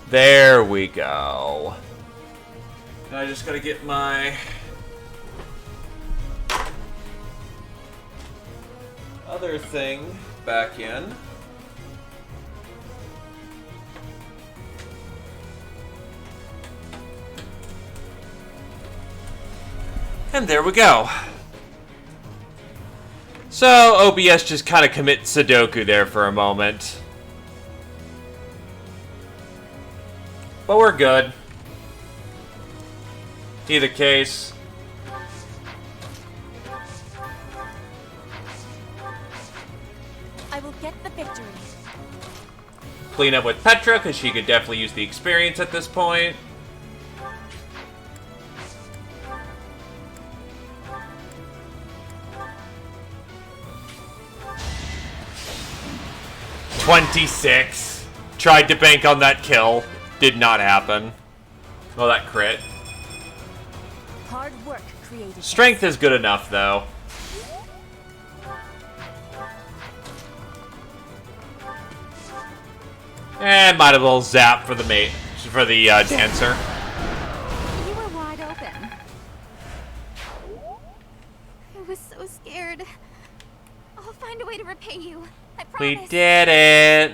There we go. And I just gotta get my other thing back in. And there we go. So, OBS just kind of commits Sudoku there for a moment. But we're good. Either case. I will get the victory. Clean up with Petra, because she could definitely use the experience at this point. $26. Tried to bank on that kill. Did not happen. Well, that crit. Hard work created. Strength is good enough, though. And might as well zap for the dancer. You were wide open. I was so scared. I'll find a way to repay you. I promise. We did it.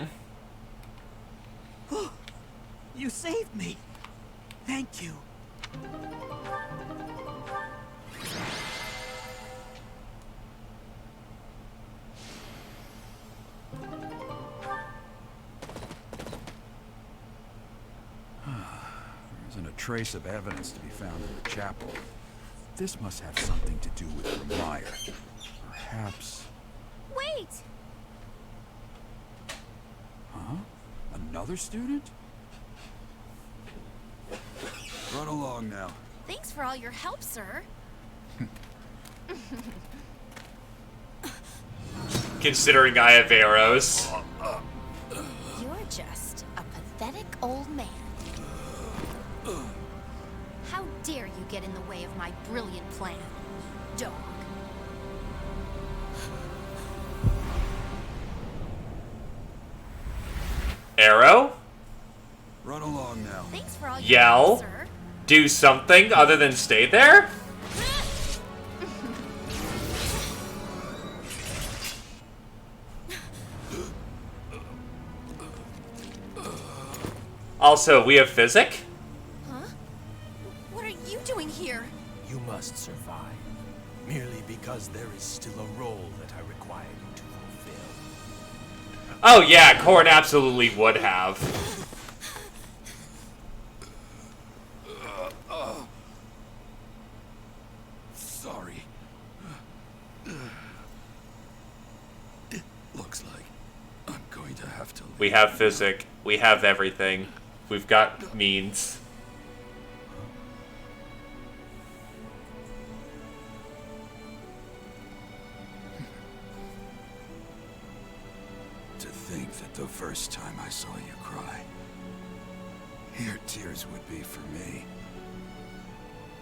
You saved me. Thank you. There isn't a trace of evidence to be found in the chapel. This must have something to do with Remire. Perhaps... Wait! Huh? Another student? Run along now. Thanks for all your help, sir. Considering I have arrows. You're just a pathetic old man. How dare you get in the way of my brilliant plan, dog. Arrow? Run along now. Thanks for all your Yell? help, sir. Do something other than stay there? Also, we have Physic? Huh? What are you doing here? You must survive, merely because there is still a role that I require you to fulfill. Oh yeah, Korn absolutely would have. Sorry. It looks like I'm going to have to leave. We have Physic. We have everything. We've got means. To think that the first time I saw you cry, your tears would be for me.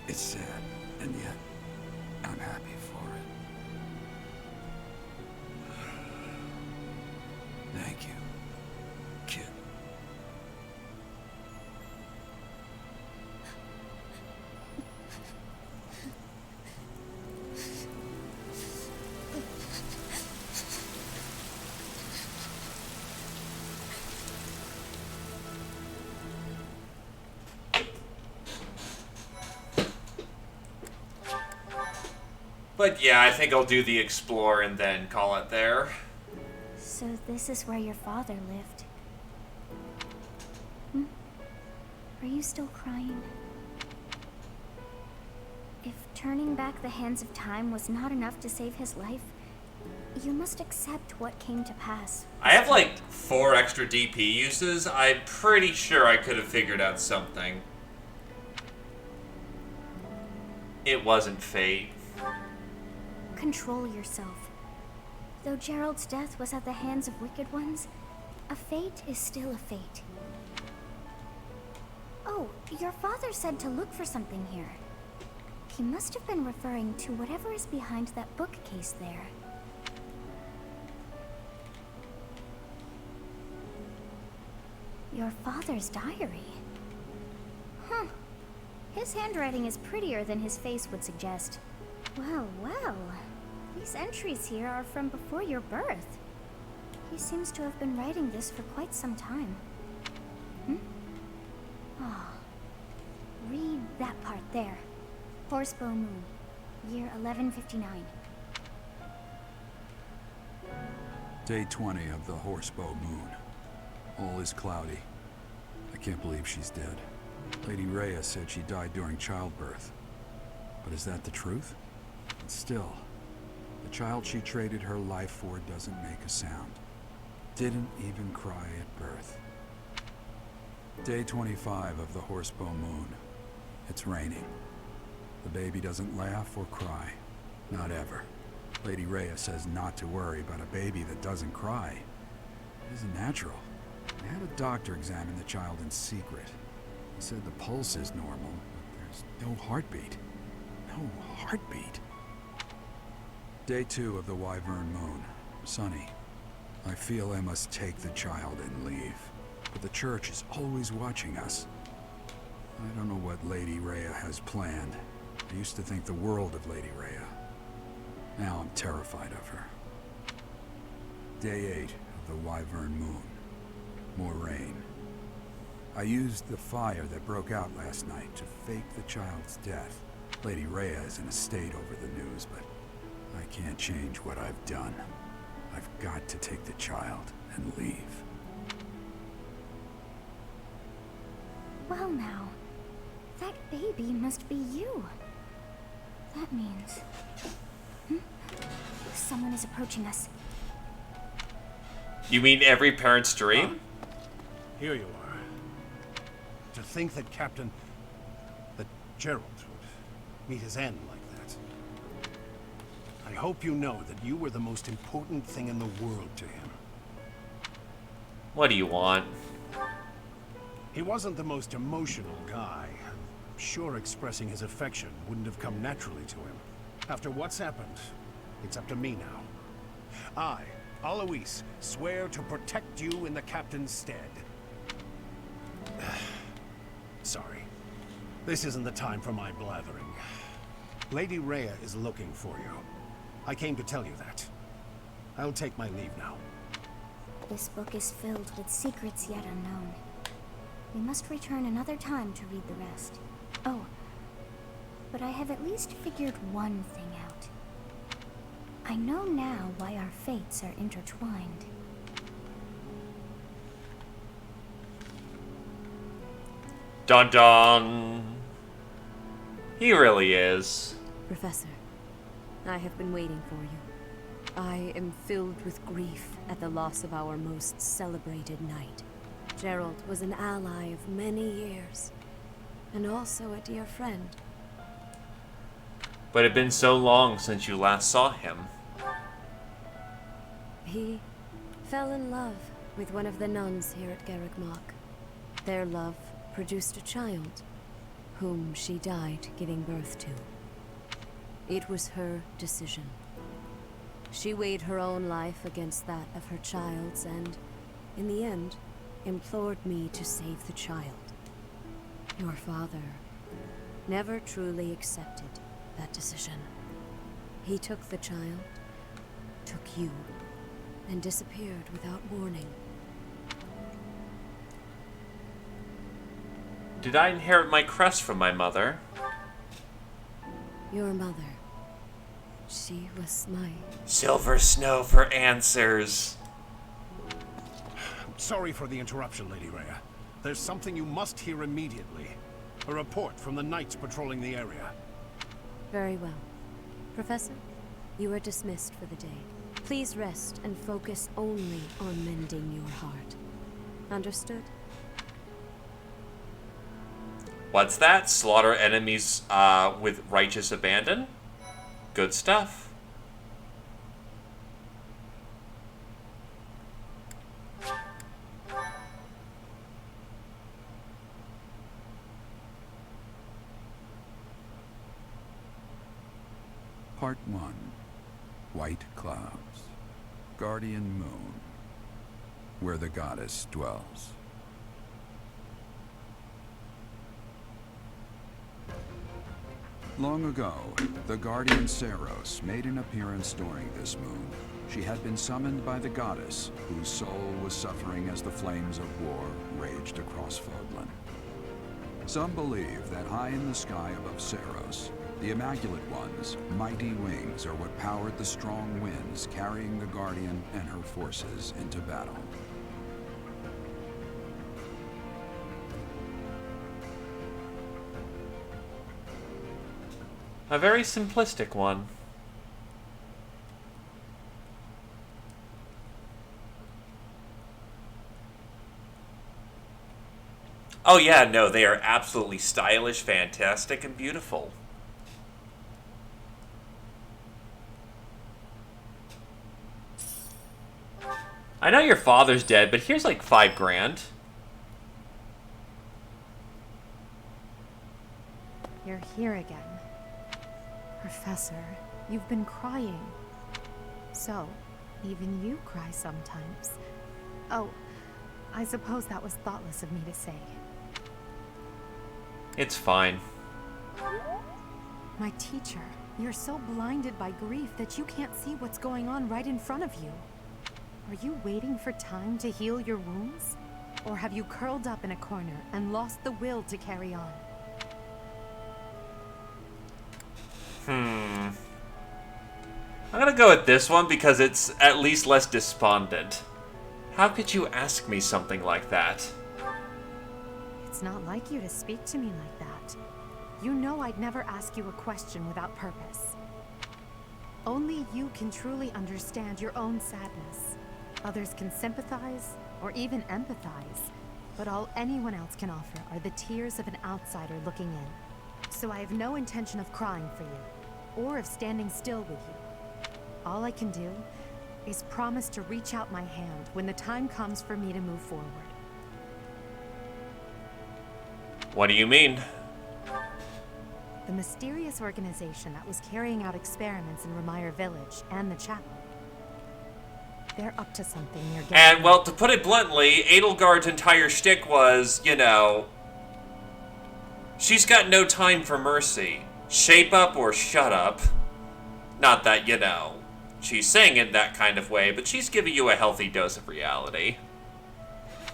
It's sad, and yet I'm happy for it. Thank you, kid. But yeah, I think I'll do the explore and then call it there. So this is where your father lived. Are you still crying? If turning back the hands of time was not enough to save his life, you must accept what came to pass. I have like 4 extra DP uses. I'm pretty sure I could have figured out something. It wasn't fate. Control yourself. Though Gerald's death was at the hands of wicked ones, a fate is still a fate. Oh, your father said to look for something here. He must have been referring to whatever is behind that bookcase there. Your father's diary. Huh. His handwriting is prettier than his face would suggest. Well, well. These entries here are from before your birth. He seems to have been writing this for quite some time. Oh. Read that part there. Horsebow Moon, year 1159. Day 20 of the Horsebow Moon. All is cloudy. I can't believe she's dead. Lady Rhea said she died during childbirth. But is that the truth? And still, the child she traded her life for doesn't make a sound. Didn't even cry at birth. Day 25 of the Horsebow Moon. It's raining. The baby doesn't laugh or cry. Not ever. Lady Rhea says not to worry about a baby that doesn't cry. It isn't natural. I had a doctor examine the child in secret. He said the pulse is normal, but there's no heartbeat. No heartbeat. Day 2 of the Wyvern Moon. Sunny. I feel I must take the child and leave. But the church is always watching us. I don't know what Lady Rhea has planned. I used to think the world of Lady Rhea. Now I'm terrified of her. Day 8 of the Wyvern Moon. More rain. I used the fire that broke out last night to fake the child's death. Lady Rhea is in a state over the news, but I can't change what I've done. I've got to take the child and leave. Well now, that baby must be you. That means... Someone is approaching us. You mean every parent's dream? Here you are. To think that that Gerald would meet his end like that. I hope you know that you were the most important thing in the world to him. What do you want? He wasn't the most emotional guy. I'm sure expressing his affection wouldn't have come naturally to him. After what's happened, it's up to me now. I, Alois, swear to protect you in the captain's stead. Sorry. This isn't the time for my blathering. Lady Rhea is looking for you. I came to tell you that. I'll take my leave now. This book is filled with secrets yet unknown. We must return another time to read the rest. Oh, but I have at least figured one thing out. I know now why our fates are intertwined. Dun dun! He really is. Professor, I have been waiting for you. I am filled with grief at the loss of our most celebrated knight. Gerald was an ally of many years, and also a dear friend. But it had been so long since you last saw him. He fell in love with one of the nuns here at Garrick Mach. Their love produced a child, whom she died giving birth to. It was her decision. She weighed her own life against that of her child's and, in the end, implored me to save the child. Your father never truly accepted that decision. He took the child, took you, and disappeared without warning. Did I inherit my crest from my mother? Your mother. She was my... Silver Snow for answers. Sorry for the interruption, Lady Rhea. There's something you must hear immediately. A report from the knights patrolling the area. Very well. Professor, you are dismissed for the day. Please rest and focus only on mending your heart. Understood? What's that? Slaughter enemies with righteous abandon? Good stuff. Part 1. White Clouds. Guardian Moon. Where the goddess dwells. Long ago, the guardian Seros made an appearance during this moon. She had been summoned by the goddess, whose soul was suffering as the flames of war raged across Fodlan. Some believe that high in the sky above Seros, the Immaculate One's mighty wings are what powered the strong winds carrying the Guardian and her forces into battle. A very simplistic one. Oh yeah, no, they are absolutely stylish, fantastic, and beautiful. I know your father's dead, but here's like $5,000. You're here again. Professor, you've been crying. So, even you cry sometimes. Oh, I suppose that was thoughtless of me to say. It's fine. My teacher, you're so blinded by grief that you can't see what's going on right in front of you. Are you waiting for time to heal your wounds? Or have you curled up in a corner and lost the will to carry on? I'm gonna go with this one because it's at least less despondent. How could you ask me something like that? It's not like you to speak to me like that. You know I'd never ask you a question without purpose. Only you can truly understand your own sadness. Others can sympathize, or even empathize, but all anyone else can offer are the tears of an outsider looking in. So I have no intention of crying for you, or of standing still with you. All I can do is promise to reach out my hand when the time comes for me to move forward. What do you mean? The mysterious organization that was carrying out experiments in Remire Village and the chapel. They're up to something near getting... And, well, to put it bluntly, Edelgard's entire shtick was, you know, she's got no time for mercy. Shape up or shut up. Not that, you know, she's saying it that kind of way, but she's giving you a healthy dose of reality.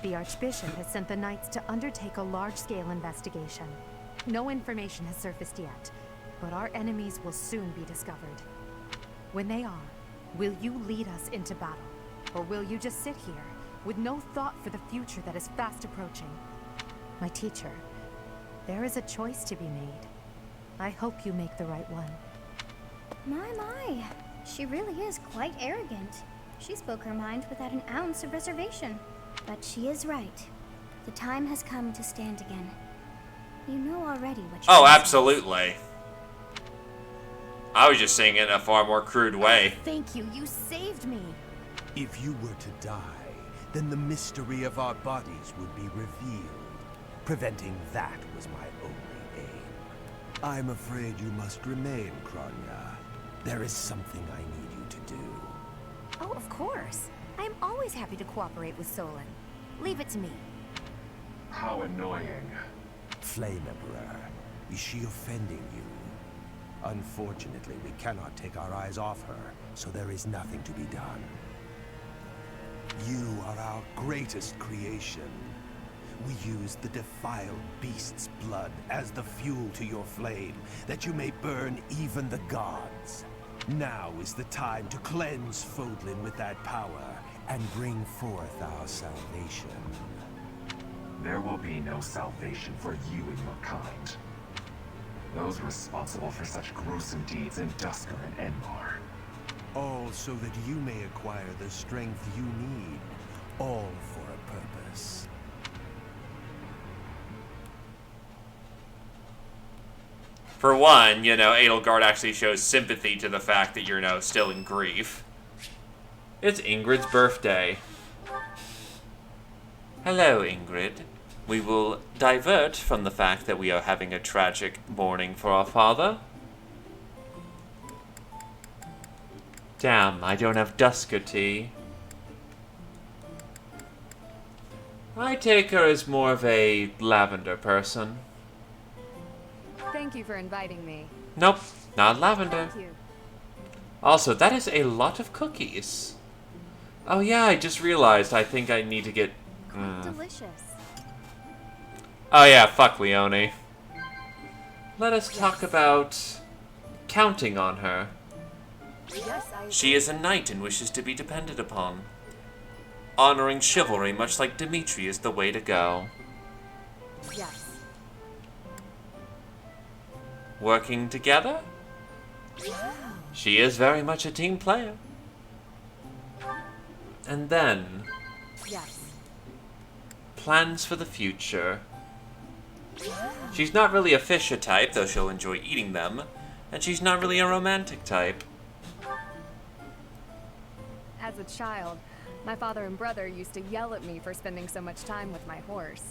The Archbishop has sent the Knights to undertake a large-scale investigation. No information has surfaced yet, but our enemies will soon be discovered. When they are, will you lead us into battle? Or will you just sit here, with no thought for the future that is fast approaching? My teacher, there is a choice to be made. I hope you make the right one. My. She really is quite arrogant. She spoke her mind without an ounce of reservation. But she is right. The time has come to stand again. You know already what she Oh, says. absolutely. I was just saying it in a far more crude way. Thank you, you saved me. If you were to die, then the mystery of our bodies would be revealed. Preventing that was my only aim. I'm afraid you must remain, Kronya. There is something I need you to do. Oh, of course. I am always happy to cooperate with Solon. Leave it to me. How annoying. Flame Emperor, is she offending you? Unfortunately, we cannot take our eyes off her, so there is nothing to be done. You are our greatest creation. We use the defiled beast's blood as the fuel to your flame, that you may burn even the gods. Now is the time to cleanse Fodlan with that power and bring forth our salvation. There will be no salvation for you and your kind. Those responsible for such gruesome deeds in Dusker and Enmar. All so that you may acquire the strength you need, all for a purpose. For one, you know, Edelgard actually shows sympathy to the fact that you're, still in grief. It's Ingrid's birthday. Hello, Ingrid. We will divert from the fact that we are having a tragic mourning for our father. Damn, I don't have Dusker tea. I take her as more of a lavender person. Thank you for inviting me. Nope, not lavender. Thank you. Also, that is a lot of cookies. Oh yeah, I just realized I think I need to get... Quite delicious. Oh yeah, fuck Leone. Let us talk about counting on her. Yes, I... She is a knight and wishes to be depended upon. Honoring chivalry, much like Dimitri, is the way to go. Yes. Working together? She is very much a team player. And then, Yes. plans for the future. She's not really a fisher type, though she'll enjoy eating them. And she's not really a romantic type. As a child, my father and brother used to yell at me for spending so much time with my horse.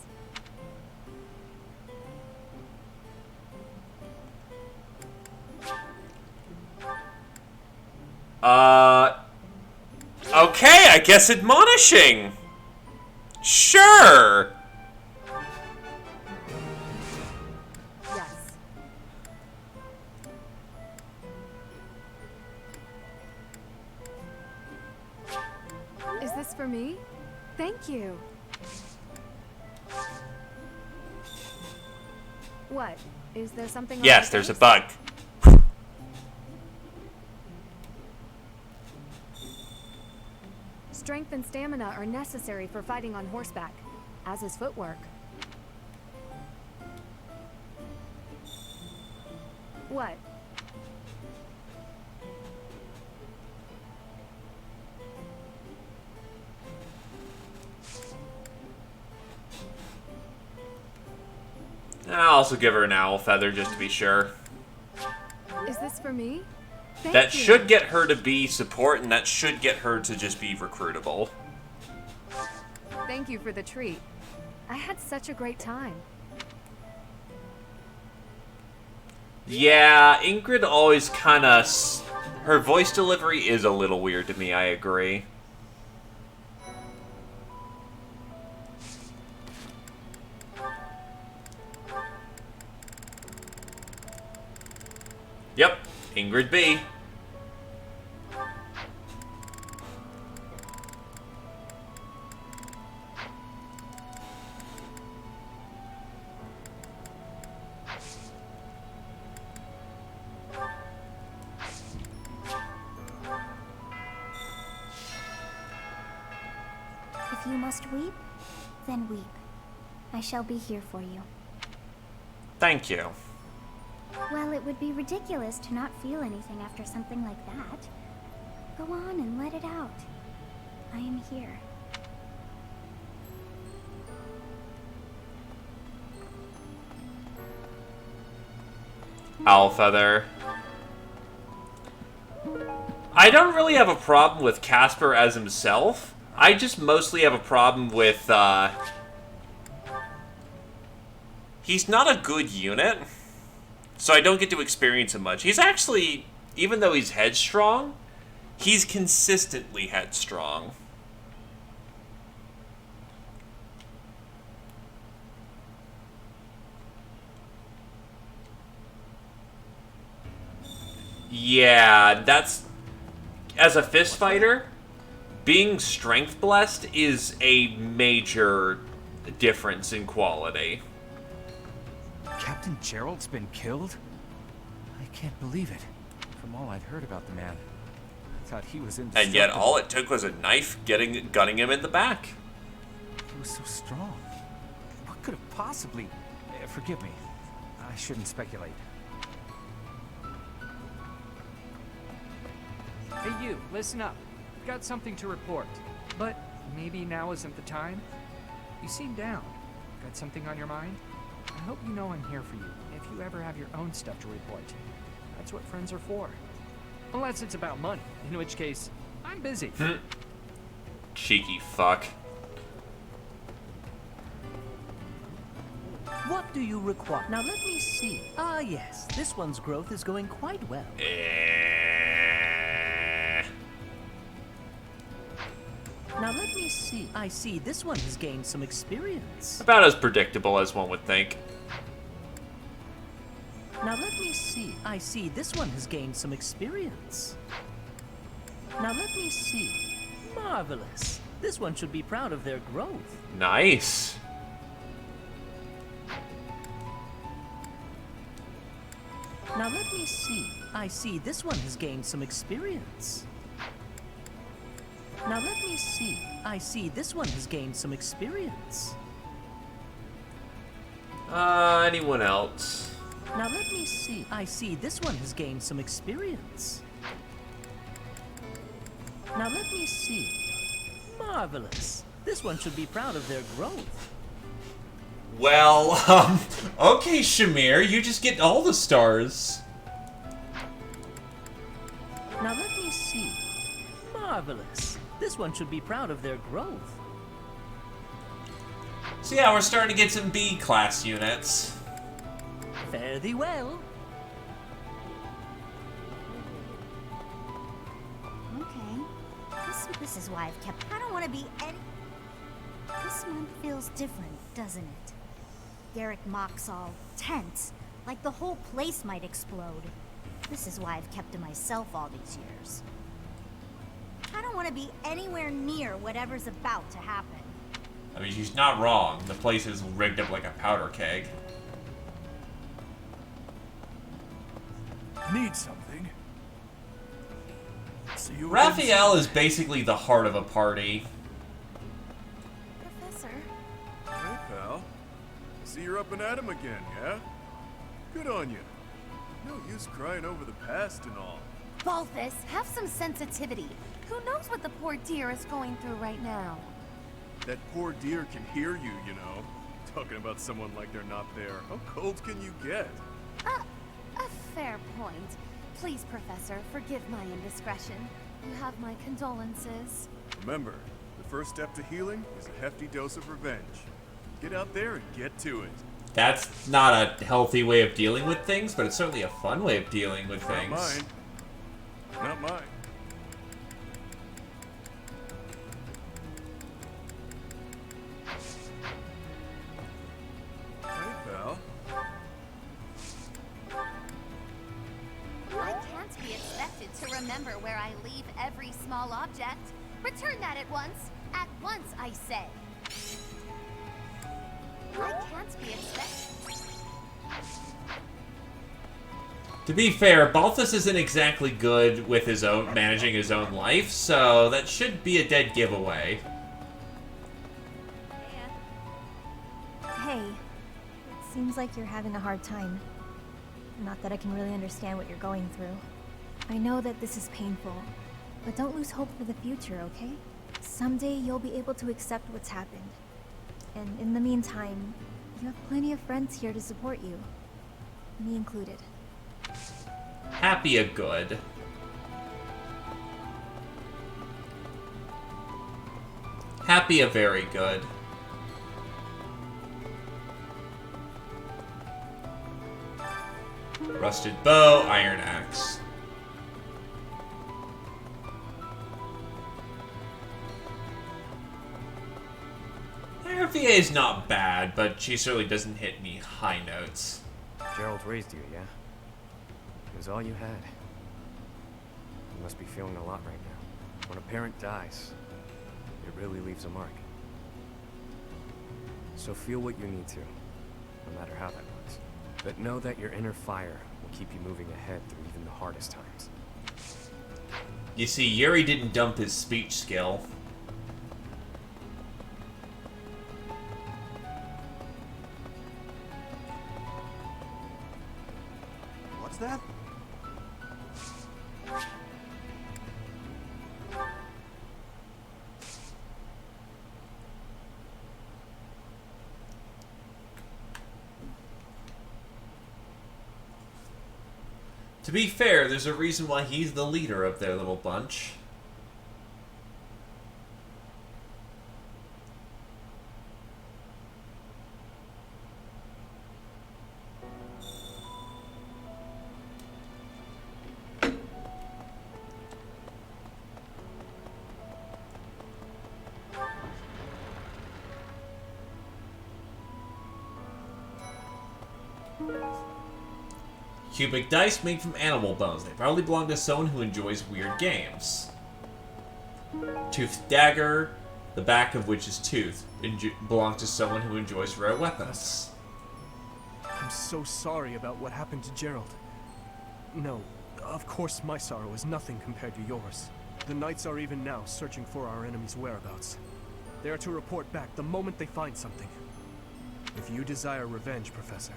Okay, I guess admonishing. Sure. Yes. Is this for me? Thank you. What? Is there something on Yes, my there's a face? bug. Strength and stamina are necessary for fighting on horseback, as is footwork. What? I'll also give her an owl feather just to be sure. Is this for me? Thank That you. should get her to be support, and that should get her to just be recruitable. Thank you for the treat. I had such a great time. Yeah, Ingrid always kind of... Her voice delivery is a little weird to me, I agree. Yep, Ingrid B. If you must weep, then weep. I shall be here for you. Thank you. Well, it would be ridiculous to not feel anything after something like that. Go on and let it out. I am here. Owl feather. I don't really have a problem with Casper as himself. I just mostly have a problem with, he's not a good unit, so I don't get to experience him much. He's actually, even though he's headstrong, he's consistently headstrong. Yeah, that's... As a fist fighter, being strength blessed is a major difference in quality. Captain Gerald's been killed? I can't believe it. From all I'd heard about the man, I thought he was indestructible. And yet all it took was a knife gunning him in the back. He was so strong. What could have possibly... forgive me. I shouldn't speculate. Hey you, listen up. I've got something to report. But maybe now isn't the time? You seem down. Got something on your mind? I hope you know I'm here for you if you ever have your own stuff to report. That's what friends are for. Unless it's about money, in which case, I'm busy. Cheeky fuck. What do you require? Now let me see. Ah yes, this one's growth is going quite well. Now let me see. I see this one has gained some experience. About as predictable as one would think. Now let me see. see. I see this one has gained some experience. Now let me see. Marvelous. This one should be proud of their growth. Nice. Now let me see. I see this one has gained some experience. Now let me see. I see this one has gained some experience. Anyone else? Now let me see. I see this one has gained some experience. Now let me see. Marvelous. This one should be proud of their growth. Well, okay, Shamir, you just get all the stars. Now let me see. Marvelous. This one should be proud of their growth. So yeah, we're starting to get some B-class units. Fare thee well. Okay. This is why I've kept... I don't want to be any... This month feels different, doesn't it? Garrick Mock's all tense, like the whole place might explode. This is why I've kept to myself all these years. I don't want to be anywhere near whatever's about to happen. I mean, she's not wrong. The place is rigged up like a powder keg. Need something? See you Raphael is basically the heart of a party. Professor? Hey, pal. See you're up and at 'em again, yeah? Good on you. No use crying over the past and all. Balthus, have some sensitivity. Who knows what the poor dear is going through right now? That poor dear can hear you, you know. Talking about someone like they're not there. How cold can you get? A fair point. Please, Professor, forgive my indiscretion. You have my condolences. Remember, the first step to healing is a hefty dose of revenge. Get out there and get to it. That's not a healthy way of dealing with things, but it's certainly a fun way of dealing with things. Not mine. Not mine. Hey, pal. I can't be expected to remember where I leave every small object. Return that at once. At once, I say. I can't be expected. To be fair, Balthus isn't exactly good with his own managing his own life, so that should be a dead giveaway. Hey, it seems like you're having a hard time. Not that I can really understand what you're going through. I know that this is painful, but don't lose hope for the future, okay? Someday you'll be able to accept what's happened. And in the meantime, you have plenty of friends here to support you. Me included. Happy a good. Happy a very good. Rusted bow, iron axe. RVA is not bad, but she certainly doesn't hit any high notes. Gerald raised you, yeah? It was all you had. You must be feeling a lot right now. When a parent dies, it really leaves a mark. So feel what you need to, no matter how that looks. But know that your inner fire will keep you moving ahead through even the hardest times. You see, Yuri didn't dump his speech skill. What's that? To be fair, there's a reason why he's the leader of their little bunch. Cubic dice made from animal bones. They probably belong to someone who enjoys weird games. Toothed dagger, the back of which is toothed, belongs to someone who enjoys rare weapons. I'm so sorry about what happened to Gerald. No, of course my sorrow is nothing compared to yours. The Knights are even now searching for our enemy's whereabouts. They are to report back the moment they find something. If you desire revenge, Professor,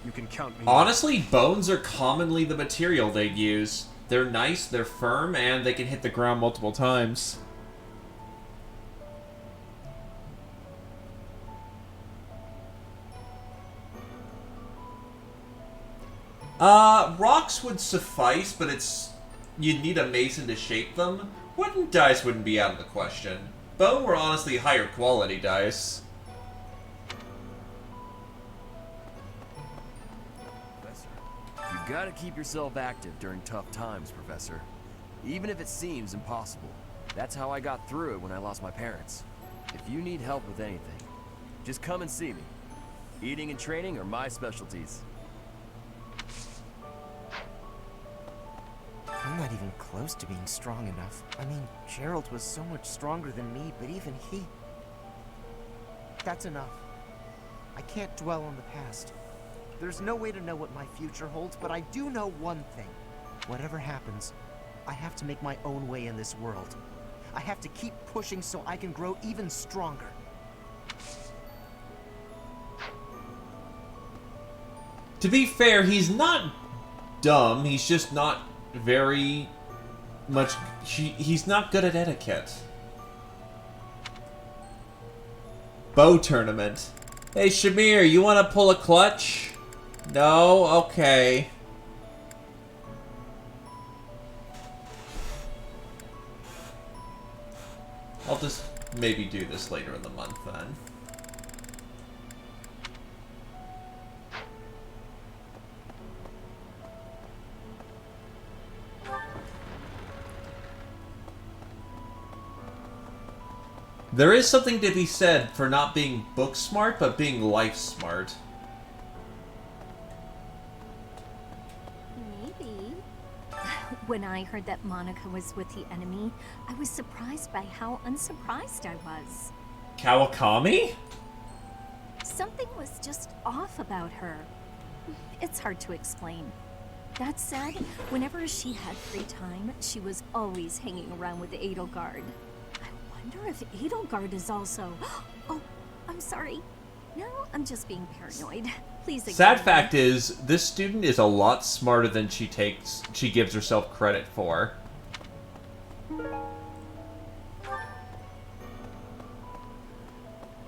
you can count me. Honestly, bones are commonly the material they'd use. They're nice, they're firm, and they can hit the ground multiple times. Rocks would suffice, but you'd need a mason to shape them. Wooden dice wouldn't be out of the question. Bone were honestly higher quality dice. You gotta keep yourself active during tough times, Professor. Even if it seems impossible. That's how I got through it when I lost my parents. If you need help with anything, just come and see me. Eating and training are my specialties. I'm not even close to being strong enough. I mean, Gerald was so much stronger than me, but even he... That's enough. I can't dwell on the past. There's no way to know what my future holds, but I do know one thing. Whatever happens, I have to make my own way in this world. I have to keep pushing so I can grow even stronger. To be fair, he's not dumb, he's just not very much... He's not good at etiquette. Bow tournament. Hey, Shamir, you want to pull a clutch? No? Okay. I'll just maybe do this later in the month then. There is something to be said for not being book smart, but being life smart. Maybe. When I heard that Monica was with the enemy, I was surprised by how unsurprised I was. Kawakami? Something was just off about her. It's hard to explain. That said, whenever she had free time, she was always hanging around with Edelgard. I wonder if Edelgard is also... Oh, I'm sorry. No, I'm just being paranoid. Please ignore Sad me. fact is, this student is a lot smarter than she gives herself credit for.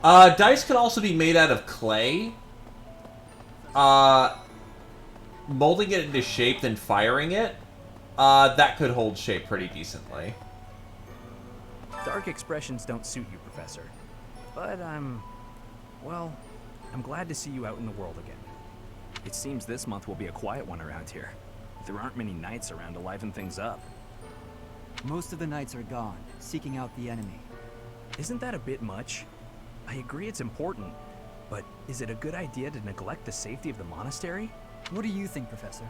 Dice can also be made out of clay. Molding it into shape, then firing it, that could hold shape pretty decently. Dark expressions don't suit you, Professor. But well, I'm glad to see you out in the world again. It seems this month will be a quiet one around here. There aren't many knights around to liven things up. Most of the knights are gone, seeking out the enemy. Isn't that a bit much? I agree it's important, but is it a good idea to neglect the safety of the monastery? What do you think, Professor?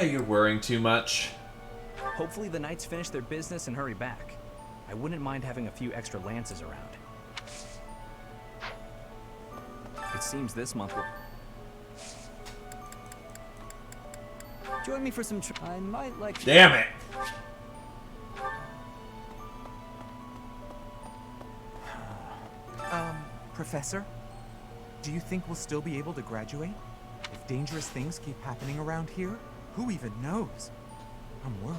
You're worrying too much. Hopefully the knights finish their business and hurry back. I wouldn't mind having a few extra lances around. It seems this month will... Join me for some I might like... Damn it! Professor? Do you think we'll still be able to graduate? If dangerous things keep happening around here? Who even knows? I'm worried.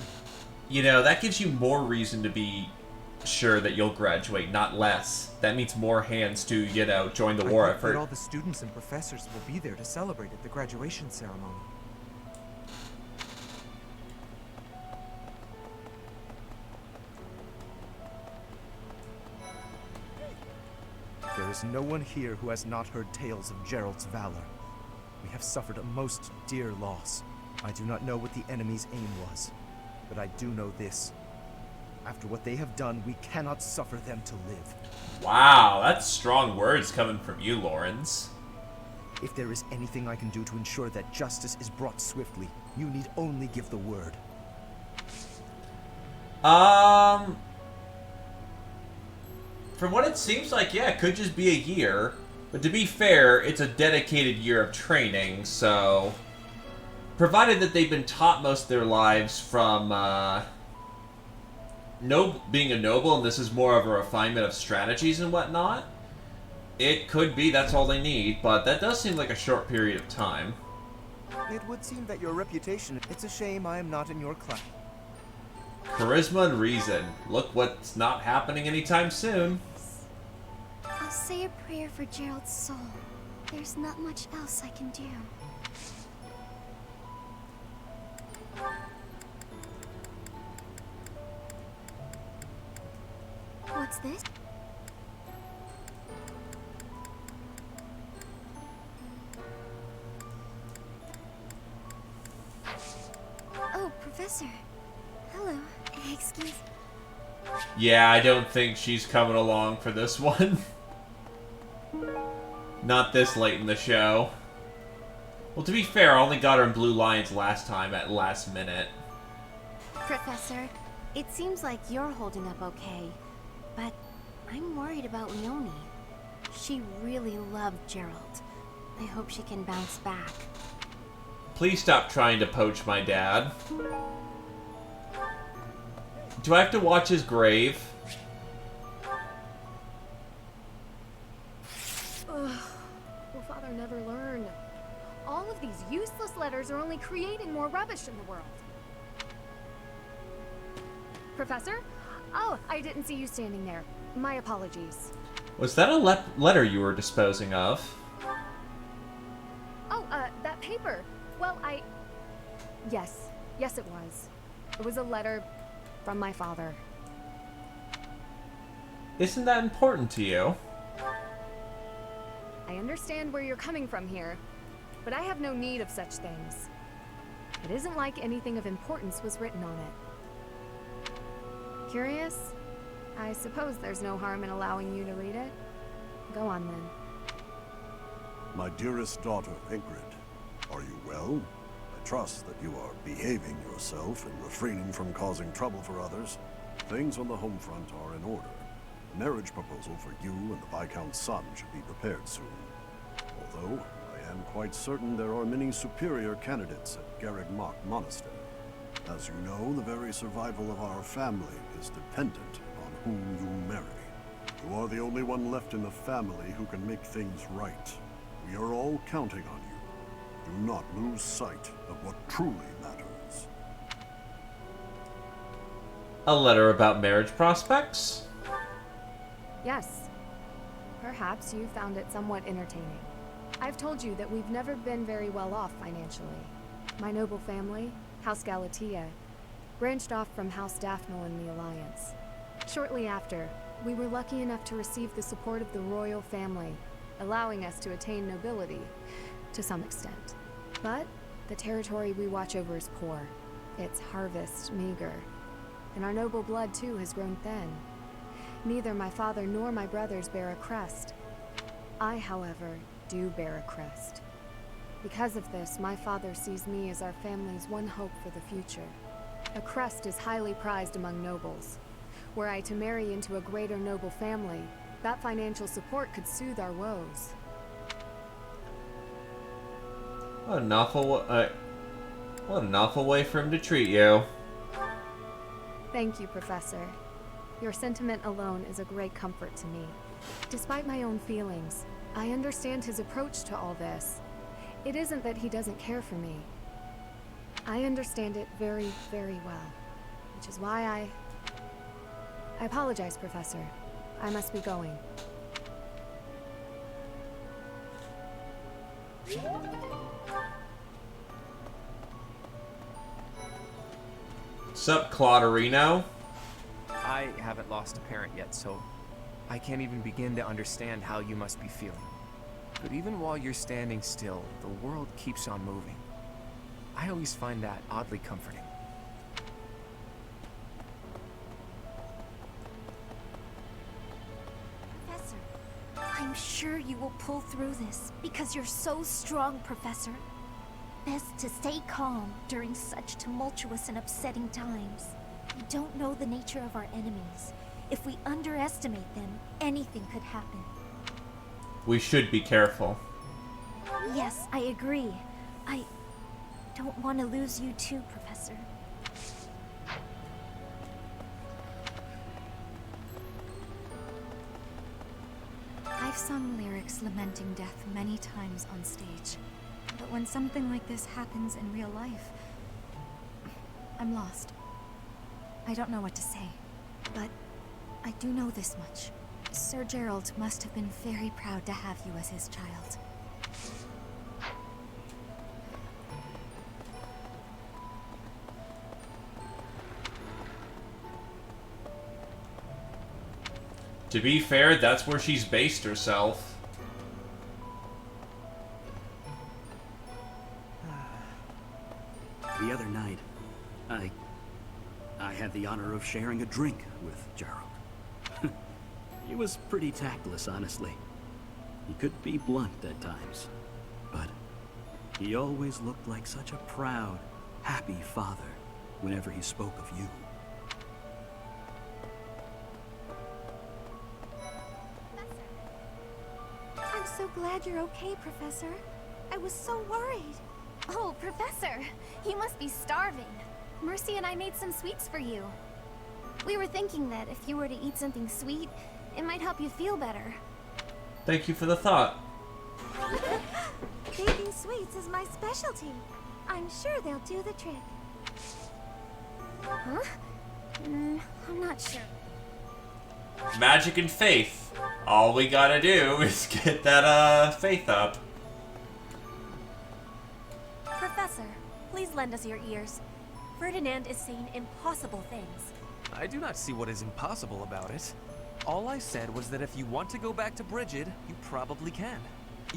You know, that gives you more reason to be sure that you'll graduate, not less. That means more hands to, you know, join the war I hope effort. that all the students and professors will be there to celebrate at the graduation ceremony. There is no one here who has not heard tales of Gerald's valor. We have suffered a most dear loss. I do not know what the enemy's aim was, but I do know this. After what they have done, we cannot suffer them to live. Wow, that's strong words coming from you, Lawrence. If there is anything I can do to ensure that justice is brought swiftly, you need only give the word. From what it seems like, yeah, it could just be a year. But to be fair, it's a dedicated year of training, so... Provided that they've been taught most of their lives from, being a noble, and this is more of a refinement of strategies and whatnot, it could be that's all they need, but that does seem like a short period of time. It would seem that your reputation... It's a shame I am not in your class. Charisma and reason. Look what's not happening anytime soon. I'll say a prayer for Gerald's soul. There's not much else I can do. What's this? Oh, Professor. Hello. Excuse. Yeah, I don't think she's coming along for this one. Not this late in the show. Well, to be fair, I only got her in Blue Lions last time at last minute. Professor, it seems like you're holding up okay, but I'm worried about Leonie. She really loved Gerald. I hope she can bounce back. Please stop trying to poach my dad. Do I have to watch his grave? Ugh. Will Father never learn? All of these useless letters are only creating more rubbish in the world. Professor? Oh, I didn't see you standing there. My apologies. Was that a letter you were disposing of? Oh, that paper. Well, Yes. Yes, it was. It was a letter from my father. Isn't that important to you? I understand where you're coming from here, but I have no need of such things. It isn't like anything of importance was written on it. Curious? I suppose there's no harm in allowing you to read it. Go on, then. My dearest daughter, Ingrid, are you well? I trust that you are behaving yourself and refraining from causing trouble for others. Things on the home front are in order. A marriage proposal for you and the Viscount's son should be prepared soon. Although, I am quite certain there are many superior candidates at Garreg Mach Monastery. As you know, the very survival of our family is dependent on whom you marry. You are the only one left in the family who can make things right. We are all counting on you. Do not lose sight of what truly matters. A letter about marriage prospects? Yes. Perhaps you found it somewhat entertaining. I've told you that we've never been very well off financially. My noble family, House Galatea, branched off from House Daphne in the Alliance. Shortly after, we were lucky enough to receive the support of the royal family, allowing us to attain nobility, to some extent. But the territory we watch over is poor, its harvest meager, and our noble blood too has grown thin. Neither my father nor my brothers bear a crest. I, however, do bear a crest. Because of this, my father sees me as our family's one hope for the future. A crest is highly prized among nobles. Were I to marry into a greater noble family, that financial support could soothe our woes. What an awful way for him to treat you. Thank you, Professor. Your sentiment alone is a great comfort to me. Despite my own feelings, I understand his approach to all this. It isn't that he doesn't care for me. I understand it very, very well, which is why I apologize, Professor. I must be going. Sup, Clauderino? I haven't lost a parent yet, so I can't even begin to understand how you must be feeling. But even while you're standing still, the world keeps on moving. I always find that oddly comforting. I'm sure you will pull through this, because you're so strong, Professor. Best to stay calm during such tumultuous and upsetting times. We don't know the nature of our enemies. If we underestimate them, anything could happen. We should be careful. Yes, I agree. I don't want to lose you too, Professor. I've sung lyrics lamenting death many times on stage. But when something like this happens in real life, I'm lost. I don't know what to say, but I do know this much. Sir Gerald must have been very proud to have you as his child. To be fair, that's where she's based herself. The other night, I had the honor of sharing a drink with Gerald. He was pretty tactless, honestly. He could be blunt at times, but he always looked like such a proud, happy father whenever he spoke of you. I'm so glad you're okay, Professor. I was so worried. Oh, Professor, you must be starving. Mercy and I made some sweets for you. We were thinking that if you were to eat something sweet, it might help you feel better. Thank you for the thought. Baking sweets is my specialty. I'm sure they'll do the trick. Huh? I'm not sure. Magic and faith. All we gotta do is get that, faith up. Professor, please lend us your ears. Ferdinand is saying impossible things. I do not see what is impossible about it. All I said was that if you want to go back to Brigid, you probably can.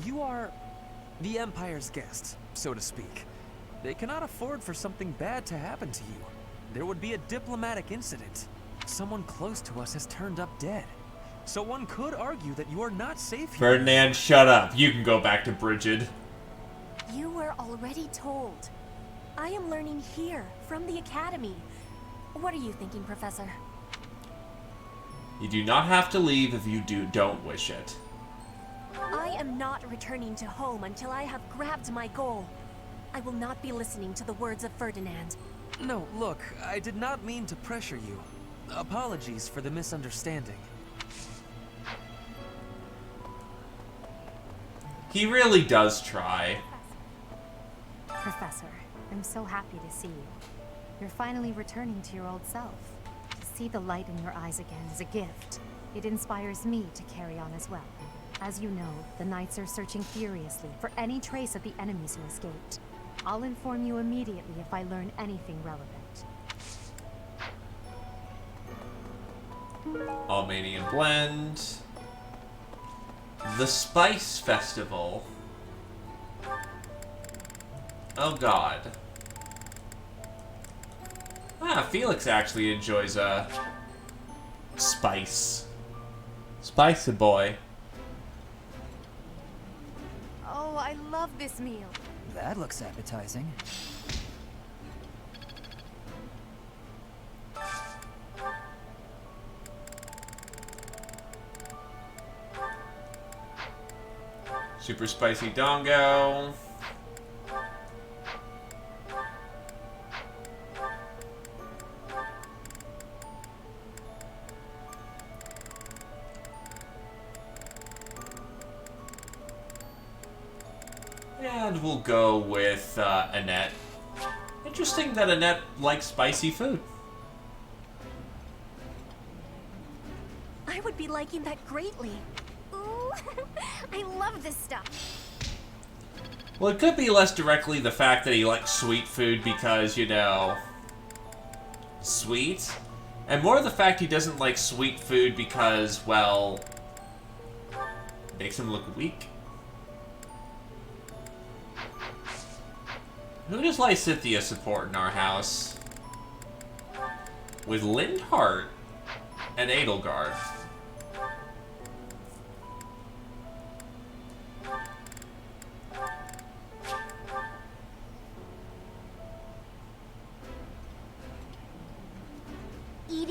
You are the Empire's guest, so to speak. They cannot afford for something bad to happen to you. There would be a diplomatic incident. Someone close to us has turned up dead. So one could argue that you are not safe here. Ferdinand, shut up. You can go back to Brigid. You were already told. I am learning here, from the Academy. What are you thinking, Professor? You do not have to leave if you don't wish it. I am not returning to home until I have grabbed my goal. I will not be listening to the words of Ferdinand. No, look, I did not mean to pressure you. Apologies for the misunderstanding. He really does try. Professor, I'm so happy to see you. You're finally returning to your old self. To see the light in your eyes again is a gift. It inspires me to carry on as well. As you know, the Knights are searching furiously for any trace of the enemies who escaped. I'll inform you immediately if I learn anything relevant. Almanian Blend. The Spice Festival. Oh god. Ah, Felix actually enjoys spice. Spicy boy. Oh, I love this meal. That looks appetizing. Super spicy dongo. And we'll go with Annette. Interesting that Annette likes spicy food. I would be liking that greatly. Ooh, I love this stuff. Well, it could be less directly the fact that he likes sweet food because, you know, sweet, and more the fact he doesn't like sweet food because, well, it makes him look weak. Who does Lysithea support in our house? With Lindhart and Edelgard.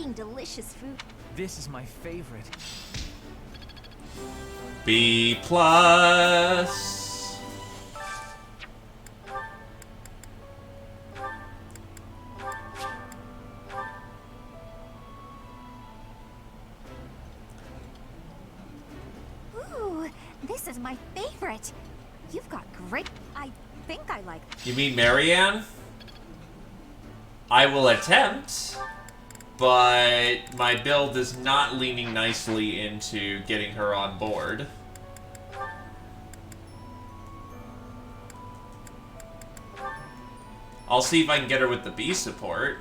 eating delicious food. This is my favorite. B plus. Ooh, this is my favorite. You've got great. I think I like. You mean Marianne? I will attempt, but my build is not leaning nicely into getting her on board. I'll see if I can get her with the B support.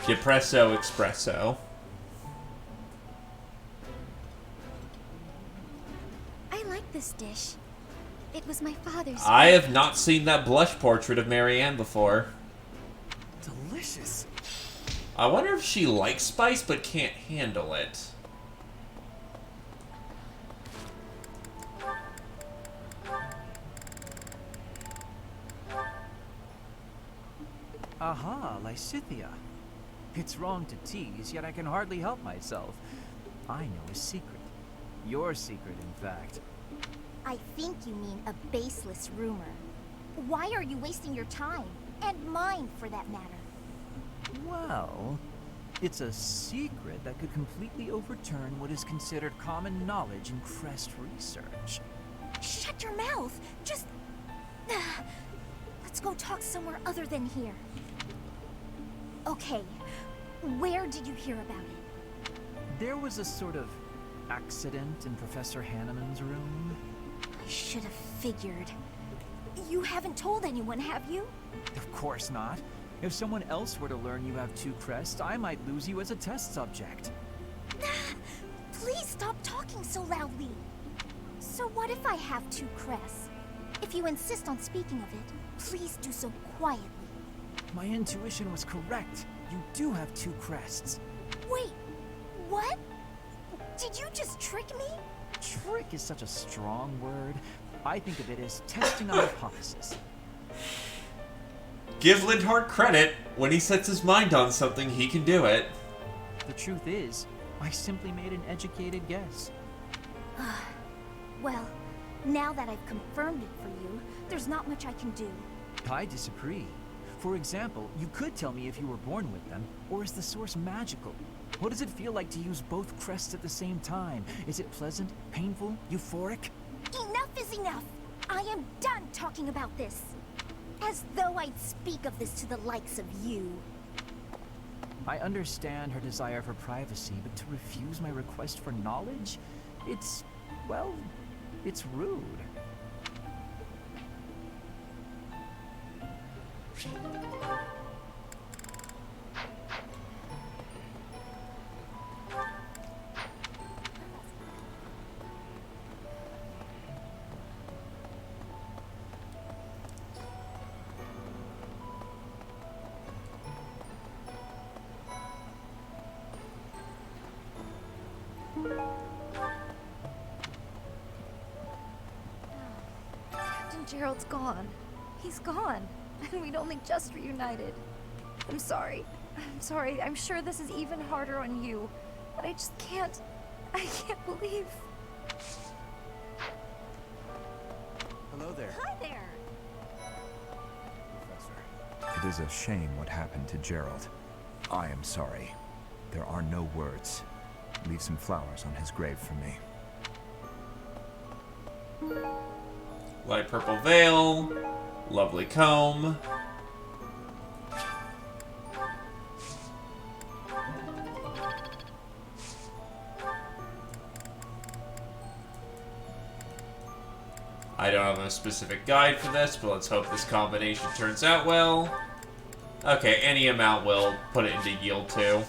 Depresso espresso. I like this dish. It was my father's. I have not seen that blush portrait of Marianne before. Delicious. I wonder if she likes spice but can't handle it. Aha, Lysithea. It's wrong to tease, yet I can hardly help myself. I know a secret. Your secret, in fact. I think you mean a baseless rumor. Why are you wasting your time? And mine, for that matter. Well, it's a secret that could completely overturn what is considered common knowledge in Crest research. Shut your mouth! Just... Let's go talk somewhere other than here. Okay, where did you hear about it? There was a sort of accident in Professor Hanneman's room. I should have figured. You haven't told anyone, have you? Of course not. If someone else were to learn you have 2 crests, I might lose you as a test subject. Please stop talking so loudly. So what if I have 2 crests? If you insist on speaking of it, please do so quietly. My intuition was correct. You do have 2 crests. Wait, what? Did you just trick me? Trick is such a strong word. I think of it as testing a hypothesis. Give Lindhart credit. When he sets his mind on something, he can do it. The truth is, I simply made an educated guess. Well, now that I've confirmed it for you, there's not much I can do. I disagree. For example, you could tell me if you were born with them, or is the source magical? What does it feel like to use both crests at the same time? Is it pleasant, painful, euphoric? Enough is enough! I am done talking about this. As though I'd speak of this to the likes of you. I understand her desire for privacy, but to refuse my request for knowledge? It's, well, it's rude. Captain Gerald's gone. He's gone. And we'd only just reunited. I'm sorry. I'm sorry. I'm sure this is even harder on you. But I just can't... I can't believe... Hello there. Hi there! It is a shame what happened to Gerald. I am sorry. There are no words. Leave some flowers on his grave for me. Light purple veil. Lovely comb. I don't have a specific guide for this, but let's hope this combination turns out well. Okay, any amount will put it into yield too.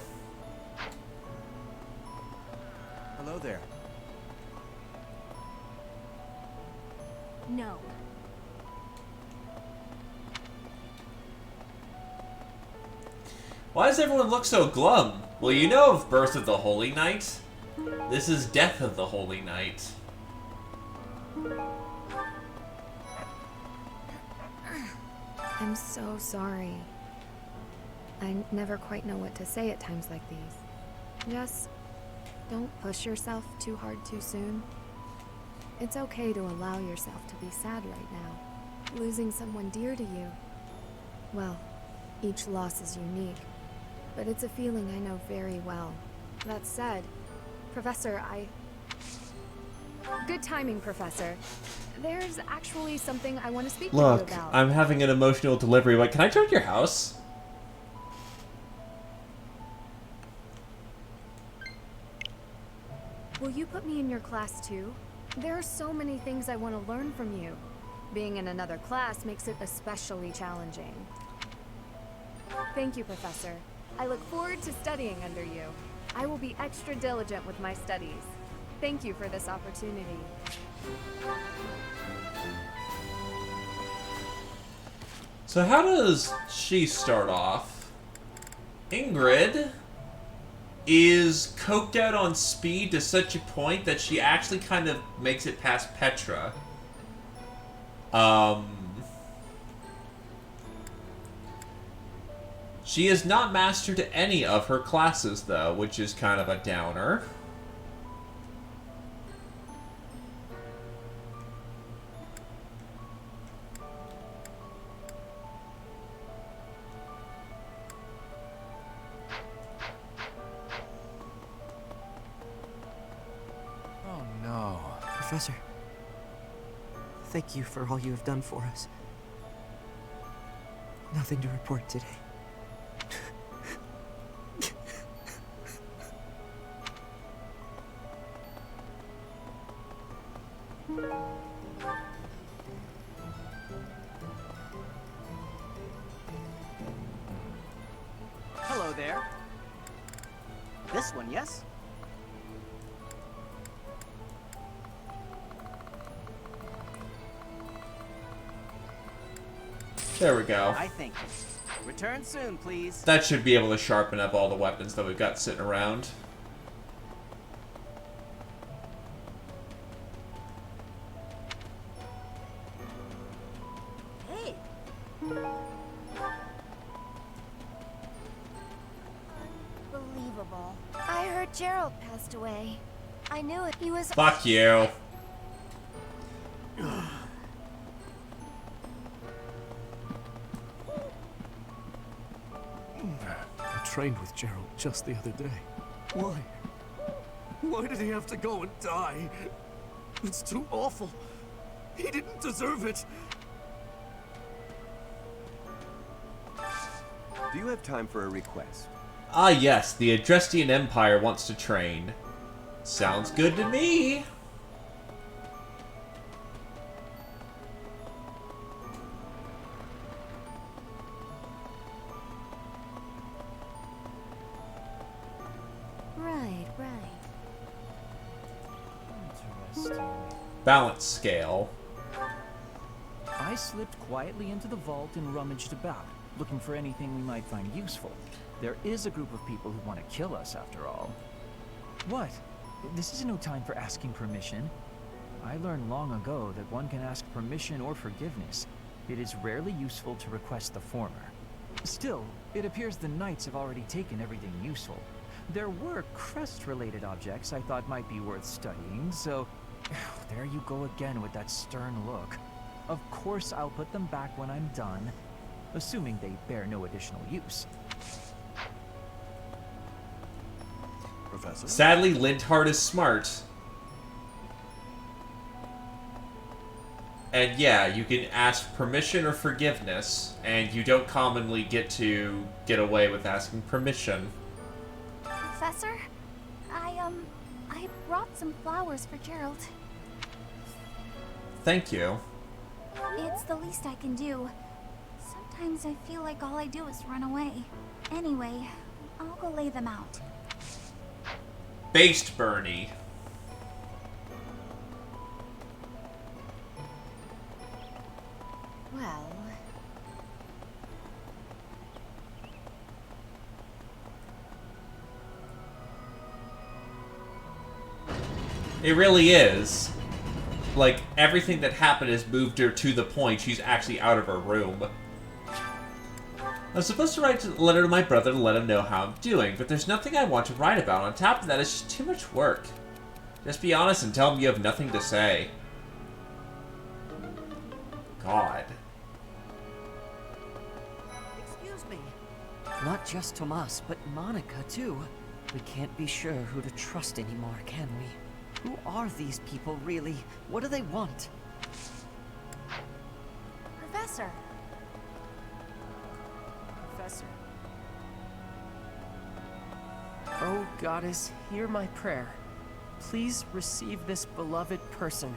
Hello there. No. Why does everyone look so glum? Well, you know of Birth of the Holy Knight? This is Death of the Holy Knight. I'm so sorry. I never quite know what to say at times like these. Just don't push yourself too hard too soon. It's okay to allow yourself to be sad right now. Losing someone dear to you. Well, each loss is unique, but it's a feeling I know very well. That said, Professor, Good timing, Professor. There's actually something I want to speak with you Look, about. I'm having an emotional delivery, but can I join your house? Will you put me in your class too? There are so many things I want to learn from you. Being in another class makes it especially challenging. Thank you, Professor. I look forward to studying under you. I will be extra diligent with my studies. Thank you for this opportunity. So how does she start off? Ingrid is coked out on speed to such a point that she actually kind of makes it past Petra. She has not mastered any of her classes, though, which is kind of a downer. Oh no. Professor, thank you for all you have done for us. Nothing to report today. Hello there. This one, yes? There we go. I think. Return soon, please. That should be able to sharpen up all the weapons that we've got sitting around. Hey. Unbelievable. I heard Gerald passed away. I knew it. He was. Fuck you. I trained with Gerald just the other day. Why? Why did he have to go and die? It's too awful. He didn't deserve it. Do you have time for a request? Ah yes, the Adrestian Empire wants to train. Sounds good to me. Right. Interesting. Balance scale. I slipped quietly into the vault and rummaged about, looking for anything we might find useful. There is a group of people who want to kill us, after all. What? This is no time for asking permission. I learned long ago that one can ask permission or forgiveness. It is rarely useful to request the former. Still, it appears the knights have already taken everything useful. There were crest-related objects I thought might be worth studying, so... there you go again with that stern look. Of course I'll put them back when I'm done, assuming they bear no additional use. Professor? Sadly, Linthart is smart. And yeah, you can ask permission or forgiveness, and you don't commonly get away with asking permission. Professor, I brought some flowers for Gerald. Thank you. It's the least I can do. Sometimes I feel like all I do is run away. Anyway, I'll go lay them out. Based Bernie. Well... It really is. Like, everything that happened has moved her to the point she's actually out of her room. I was supposed to write a letter to my brother to let him know how I'm doing, but there's nothing I want to write about. On top of that, it's just too much work. Just be honest and tell him you have nothing to say. God. Excuse me. Not just Tomas, but Monica, too. We can't be sure who to trust anymore, can we? Who are these people, really? What do they want? Professor. Professor. Oh, Goddess, hear my prayer. Please receive this beloved person.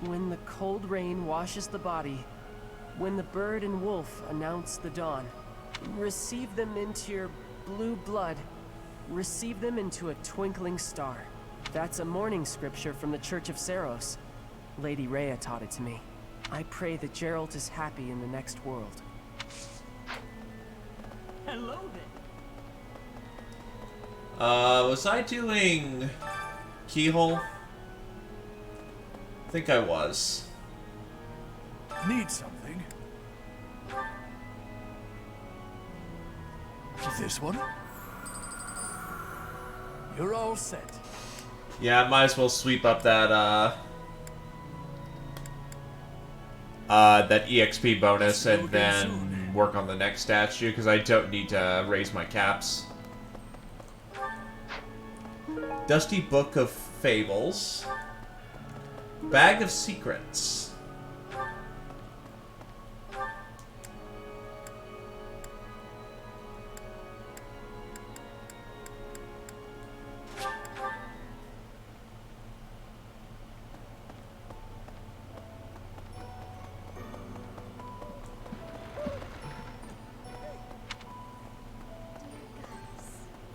When the cold rain washes the body, when the bird and wolf announce the dawn, receive them into your blue blood. Receive them into a twinkling star. That's a morning scripture from the Church of Saros. Lady Rhea taught it to me. I pray that Geralt is happy in the next world. Hello there. Was I doing Keyhole? I think I was. Need something? This one? You're all set. Yeah, I might as well sweep up that, that EXP bonus and then work on the next statue, because I don't need to raise my caps. Dusty Book of Fables. Bag of Secrets.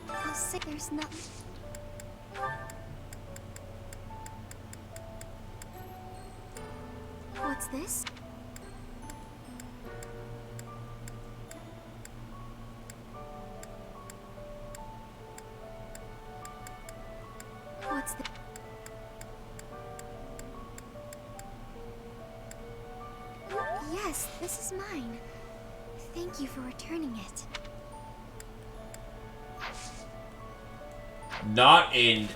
I'll say there's nothing. What's this? What's the... Yes, this is mine. Thank you for returning it. Not in...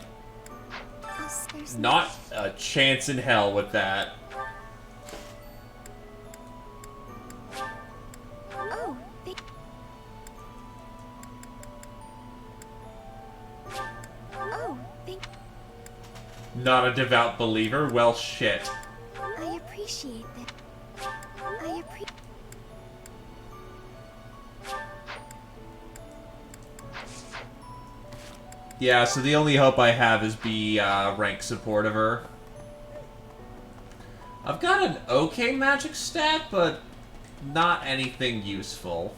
There's Not a chance in hell with that. Oh, thank... Not a devout believer? Well, shit. I appreciate that. I appreciate... Yeah, so the only hope I have is be rank support of her. I've got an okay magic stat, but not anything useful.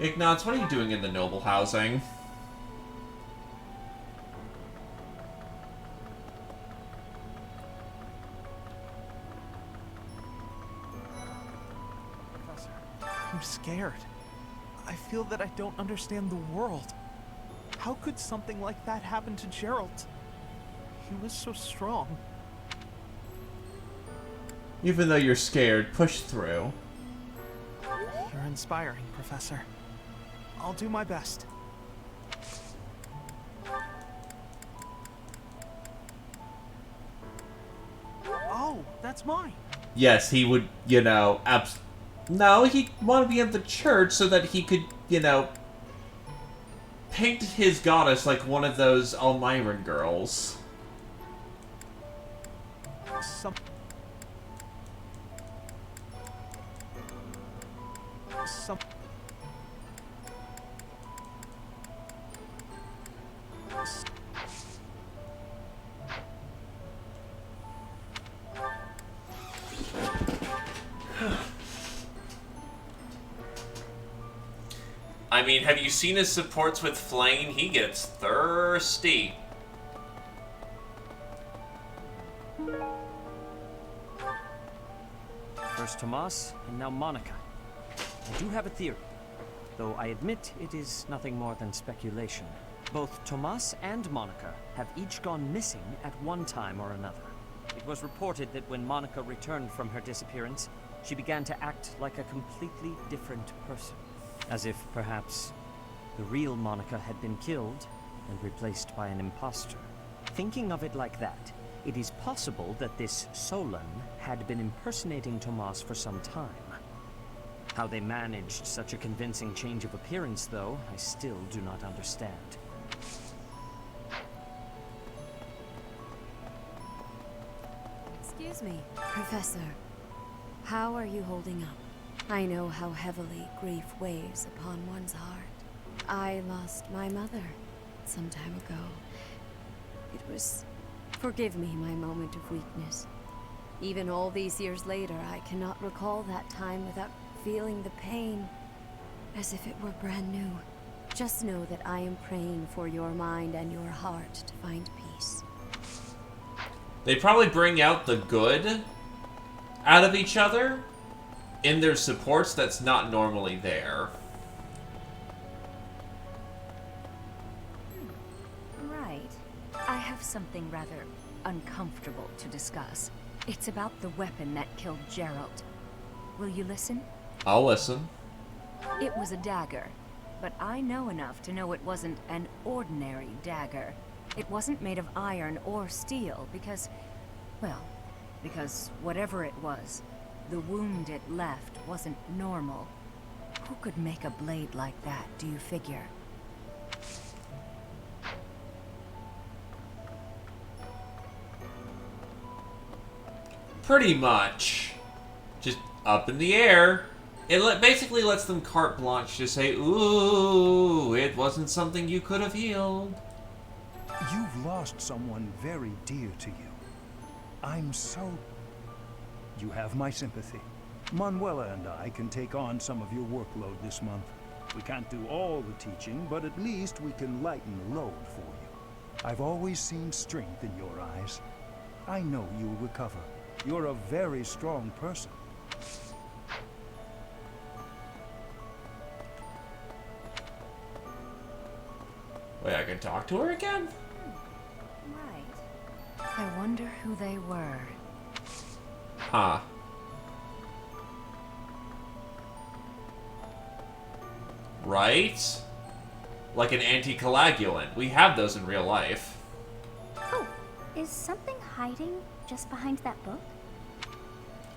Ignatz, what are you doing in the noble housing? Professor, I'm scared. I feel that I don't understand the world. How could something like that happen to Geralt? He was so strong. Even though you're scared, push through. You're inspiring, Professor. I'll do my best. Oh, that's mine. Yes, he would, you know, no, he'd want to be in the church so that he could, you know, paint his goddess like one of those Almiran girls. Some... I mean, have you seen his supports with Flame? He gets thirsty. First Tomas, and now Monica. I do have a theory, though I admit it is nothing more than speculation. Both Tomas and Monica have each gone missing at one time or another. It was reported that when Monica returned from her disappearance, she began to act like a completely different person. As if, perhaps, the real Monica had been killed and replaced by an imposter. Thinking of it like that, it is possible that this Solon had been impersonating Tomas for some time. How they managed such a convincing change of appearance, though, I still do not understand. Excuse me, Professor. How are you holding up? I know how heavily grief weighs upon one's heart. I lost my mother some time ago. It was... Forgive me my moment of weakness. Even all these years later, I cannot recall that time without feeling the pain, as if it were brand new. Just know that I am praying for your mind and your heart to find peace. They probably bring out the good out of each other in their supports that's not normally there. Right. I have something rather uncomfortable to discuss. It's about the weapon that killed Gerald. Will you listen? I'll listen. It was a dagger, but I know enough to know it wasn't an ordinary dagger. It wasn't made of iron or steel because, well, because whatever it was, the wound it left wasn't normal. Who could make a blade like that, do you figure? Pretty much. Just up in the air. It basically lets them carte blanche to say, ooh, it wasn't something you could have healed. You've lost someone very dear to you. I'm so... You have my sympathy. Manuela and I can take on some of your workload this month. We can't do all the teaching, but at least we can lighten the load for you. I've always seen strength in your eyes. I know you'll recover. You're a very strong person. Wait, I can talk to her again? Right. I wonder who they were. Huh. Right? Like an anticoagulant. We have those in real life. Oh, is something hiding just behind that book?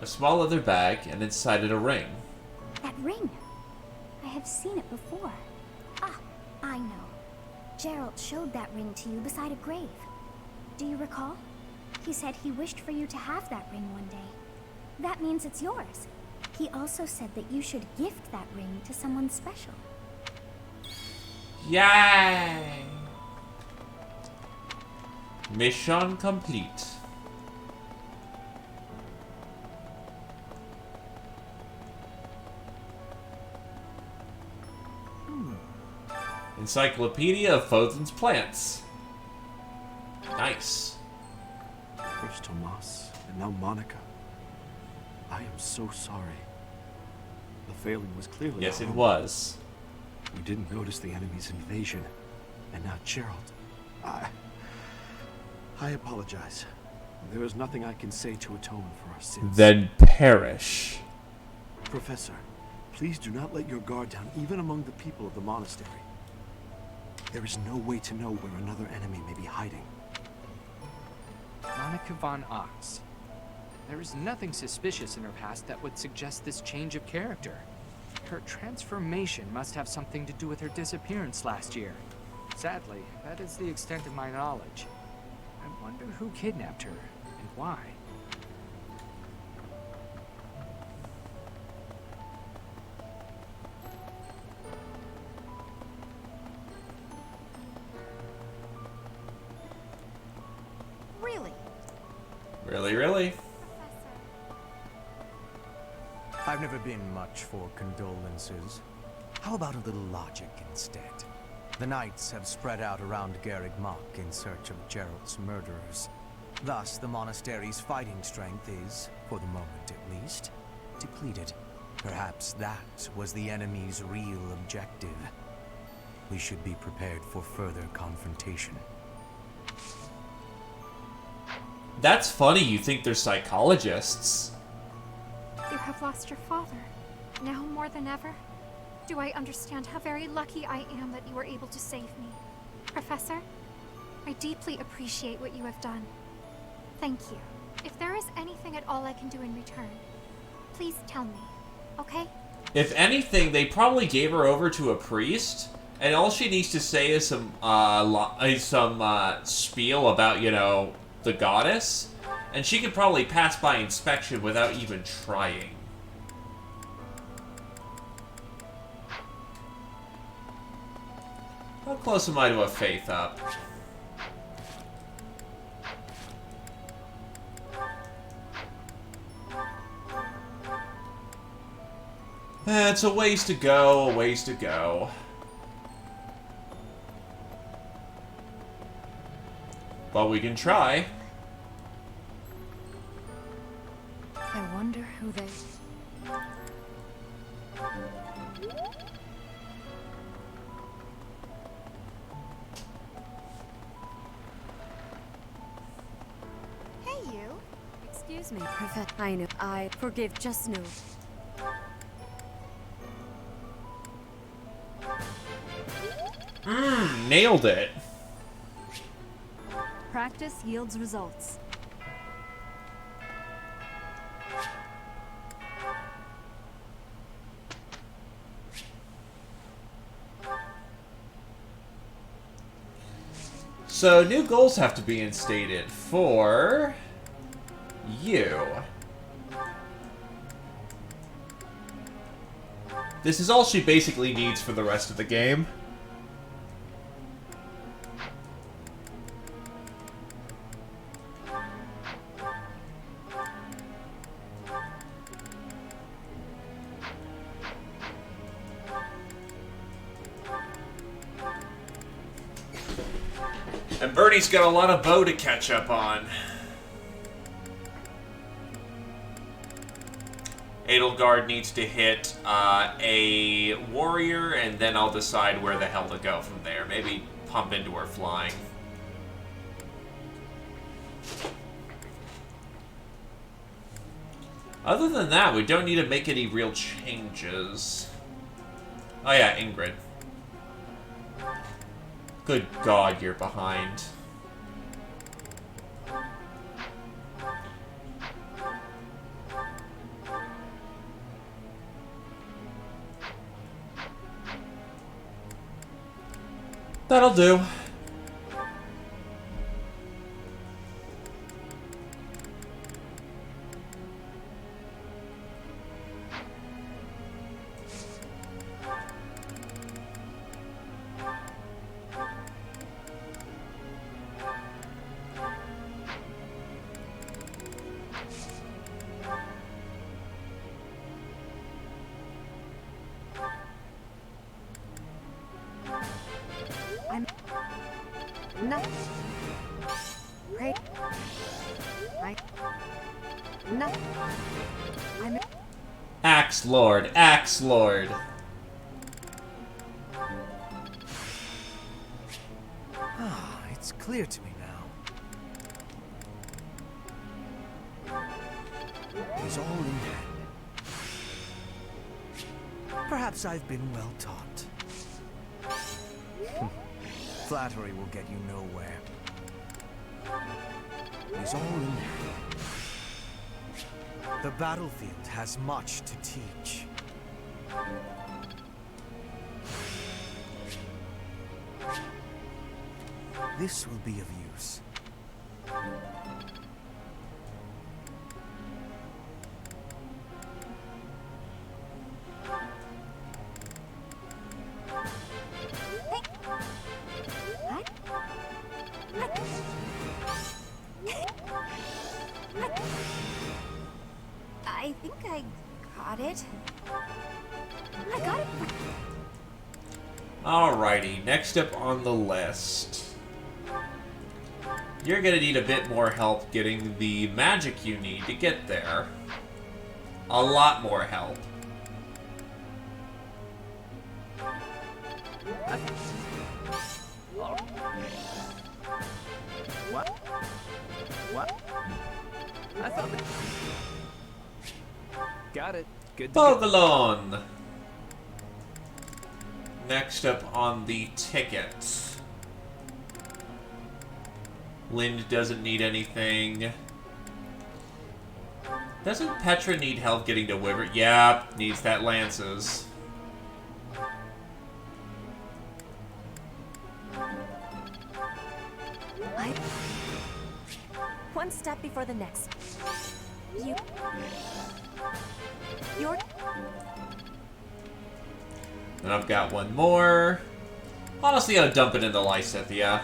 A small leather bag, and inside it a ring. That ring! I have seen it before. Ah, I know. Gerald showed that ring to you beside a grave. Do you recall? He said he wished for you to have that ring one day. That means it's yours. He also said that you should gift that ring to someone special. Yay! Mission complete. Encyclopedia of Fothen's plants. Nice. First Tomas, and now Monica. I am so sorry. The failing was clearly Yes, our it own. was. We didn't notice the enemy's invasion. And now Gerald. I apologize. There is nothing I can say to atone for our sins. Then perish. Professor, please do not let your guard down even among the people of the monastery. There is no way to know where another enemy may be hiding. Monica von Ox. There is nothing suspicious in her past that would suggest this change of character. Her transformation must have something to do with her disappearance last year. Sadly, that is the extent of my knowledge. I wonder who kidnapped her, and why. Really? Really? I've never been much for condolences. How about a little logic instead? The knights have spread out around Garreg Mach in search of Gerald's murderers. Thus, the monastery's fighting strength is, for the moment at least, depleted. Perhaps that was the enemy's real objective. We should be prepared for further confrontation. That's funny, you think they're psychologists. You have lost your father. Now more than ever, do I understand how very lucky I am that you were able to save me. Professor, I deeply appreciate what you have done. Thank you. If there is anything at all I can do in return, please tell me, okay? If anything, they probably gave her over to a priest, and all she needs to say is some spiel about, you know, the goddess, and she could probably pass by inspection without even trying. How close am I to a faith up? It's a ways to go, a ways to go. But we can try. I wonder who they... Hey, you. Excuse me, Professor. I knew. I forgive just knew. Nailed it. Practice yields results. So, new goals have to be instated for you. This is all she basically needs for the rest of the game. And Bernie's got a lot of bow to catch up on. Edelgard needs to hit a warrior, and then I'll decide where the hell to go from there. Maybe pump into her flying. Other than that, we don't need to make any real changes. Oh yeah, Ingrid. Good God, you're behind. That'll do. I'm not. Pray. No. I'm. Axe Lord, Axe Lord. Ah, it's clear to me now. It was all in hand. Perhaps I've been well taught. Flattery will get you nowhere. It is all in hand. The battlefield has much to teach. This will be of use. I think I got it. I got it. Alrighty, next up on the list. You're gonna need a bit more help getting the magic you need to get there. A lot more help. What? I thought that... Got it. Good to go. Bogalon! Next up on the ticket. Lind doesn't need anything. Doesn't Petra need help getting to Wyvern? Yeah, needs that lances. One step before the next. You're... And I've got one more. Honestly, I'll dump it into Lysithia.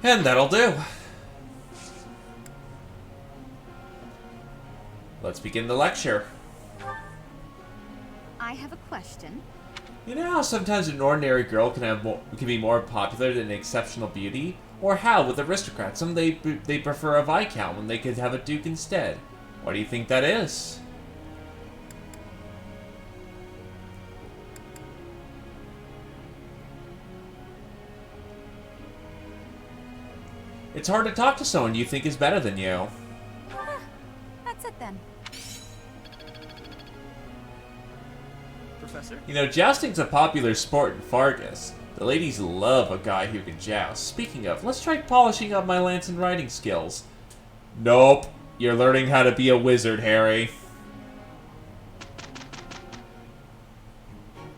And that'll do. Let's begin the lecture. I have a question. You know how sometimes an ordinary girl can be more popular than an exceptional beauty? Or how, with aristocrats, some they prefer a viscount when they could have a duke instead? Why do you think that is? It's hard to talk to someone you think is better than you. That's it then. Professor? You know, jousting's a popular sport in Fargus. The ladies love a guy who can joust. Speaking of, let's try polishing up my lance and riding skills. Nope. You're learning how to be a wizard, Harry.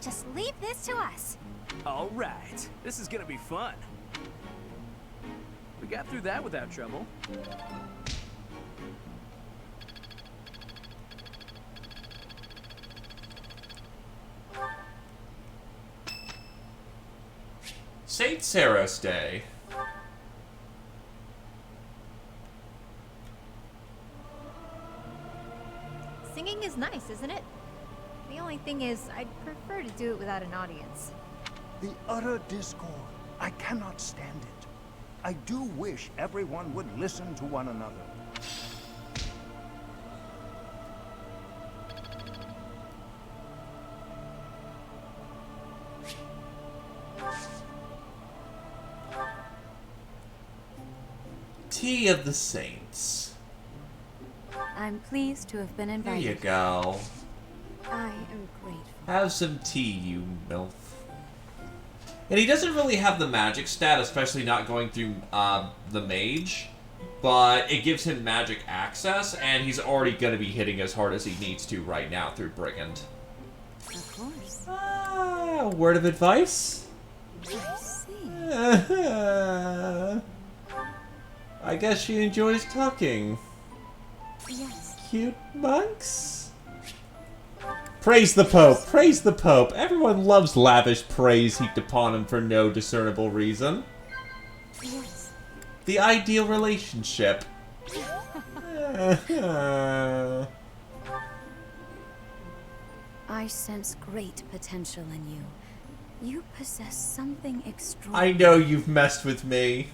Just leave this to us. Alright. This is gonna be fun. We got through that without trouble. St. Sarah's Day. Singing is nice, isn't it? The only thing is, I'd prefer to do it without an audience. The utter discord. I cannot stand it. I do wish everyone would listen to one another. Tea of the Saints. I'm pleased to have been Here invited. you go. I am grateful. Have some tea, you MILF. And he doesn't really have the magic stat, especially not going through the mage. But it gives him magic access, and he's already going to be hitting as hard as he needs to right now through Brigand. Of course. Word of advice? I see. I guess she enjoys talking. Yes. Cute monks? Praise the Pope! Praise the Pope! Everyone loves lavish praise heaped upon him for no discernible reason. Yes. The ideal relationship. I sense great potential in you. You possess something extraordinary. I know you've messed with me.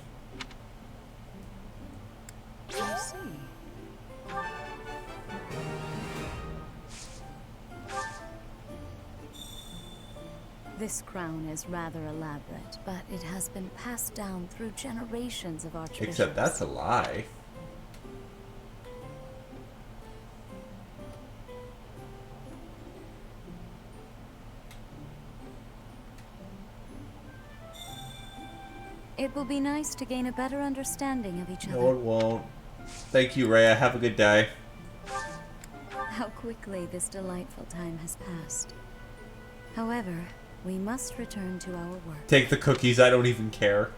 I see. This crown is rather elaborate, but it has been passed down through generations of archbishops. Except that's a lie. It will be nice to gain a better understanding of each other. No, it won't. Thank you, Rhea. Have a good day. How quickly this delightful time has passed. However, we must return to our work. Take the cookies. I don't even care.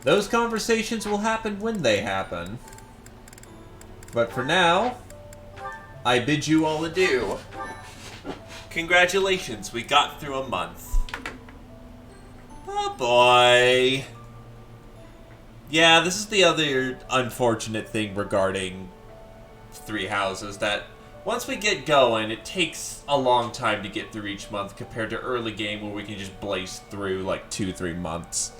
Those conversations will happen when they happen. But for now, I bid you all adieu. Congratulations, we got through a month. Oh boy. Yeah, this is the other unfortunate thing regarding Three Houses, that once we get going, it takes a long time to get through each month compared to early game where we can just blaze through like 2-3 months.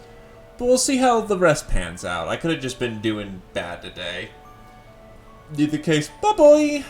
But we'll see how the rest pans out. I could have just been doing bad today. In either case, bye-bye!